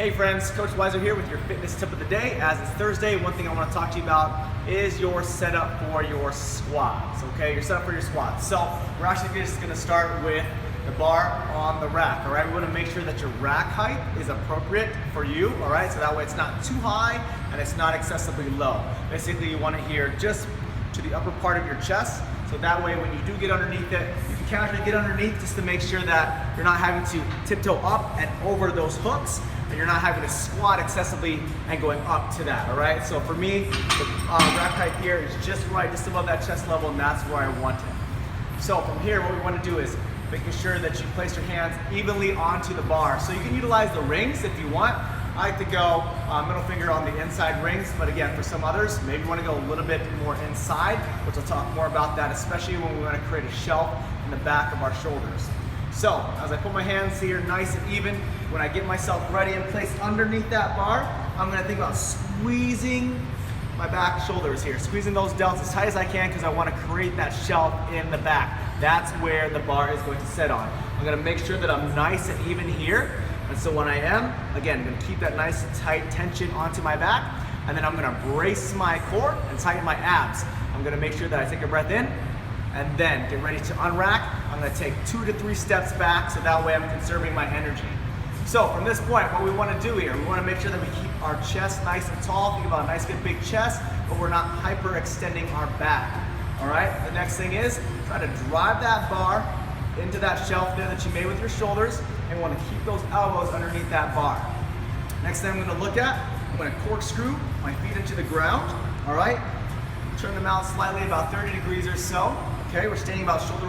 Hey friends, Coach Weiser here with your fitness tip of the day. As it's Thursday, one thing I want to talk to you about is your setup for your squats, okay? Your setup for your squats. So we're actually just going to start with the bar on the rack, all right? We want to make sure that your rack height is appropriate for you, all right? So that way it's not too high and it's not excessively low. Basically, you want it here just to the upper part of your chest. So that way when you do get underneath it, you can casually get underneath just to make sure that you're not having to tiptoe up and over those hooks, and you're not having to squat excessively and going up to that, all right? So for me, the rack height here is just right, just above that chest level, and that's where I want it. So from here, what we want to do is making sure that you place your hands evenly onto the bar. So you can utilize the rings if you want. I like to go middle finger on the inside rings, but again, for some others, maybe you want to go a little bit more inside, which I'll talk more about that, especially when we want to create a shelf in the back of our shoulders. So as I put my hands here nice and even, when I get myself ready and placed underneath that bar, I'm going to think about squeezing my back shoulders here, squeezing those delts as tight as I can because I want to create that shelf in the back. That's where the bar is going to sit on. I'm going to make sure that I'm nice and even here. And so when I am, again, I'm going to keep that nice and tight tension onto my back, and then I'm going to brace my core and tighten my abs. I'm going to make sure that I take a breath in, and then get ready to unrack. I'm going to take 2 to 3 steps back, so that way I'm conserving my energy. So from this point, what we want to do here, we want to make sure that we keep our chest nice and tall. Think about a nice, good, big chest, but we're not hyperextending our back. All right? The next thing is try to drive that bar into that shelf there that you made with your shoulders, and we want to keep those elbows underneath that bar. Next thing I'm going to look at, I'm going to corkscrew my feet into the ground. All right? Turn them out slightly, about 30 degrees or so. Okay, we're standing about shoulder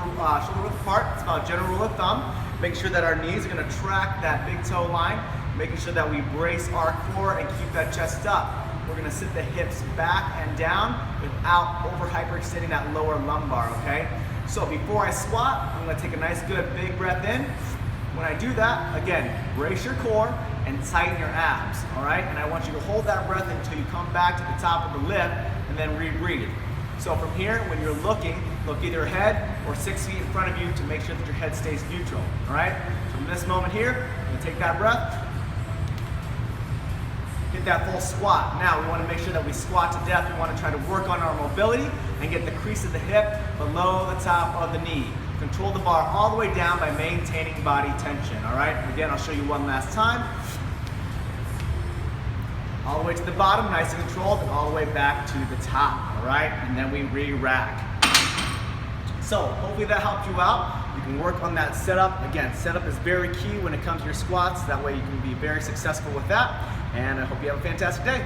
width apart. It's about a general rule of thumb. Make sure that our knees are going to track that big toe line, making sure that we brace our core and keep that chest up. We're going to sit the hips back and down without over hyperextending that lower lumbar, okay? So before I squat, I'm going to take a nice good big breath in. When I do that, again, brace your core and tighten your abs, all right? And I want you to hold that breath until you come back to the top of the lift and then rebreathe. So from here, when you're looking, look either ahead or 6 feet in front of you to make sure that your head stays neutral, all right? From this moment here, I'm going to take that breath, hit that full squat. Now we want to make sure that we squat to death. We want to try to work on our mobility and get the crease of the hip below the top of the knee. Control the bar all the way down by maintaining body tension, all right? Again, I'll show you one last time. All the way to the bottom, nice and controlled, and all the way back to the top, all right? And then we re-rack. So hopefully that helped you out. You can work on that setup. Again, setup is very key when it comes to your squats. That way you can be very successful with that. And I hope you have a fantastic day.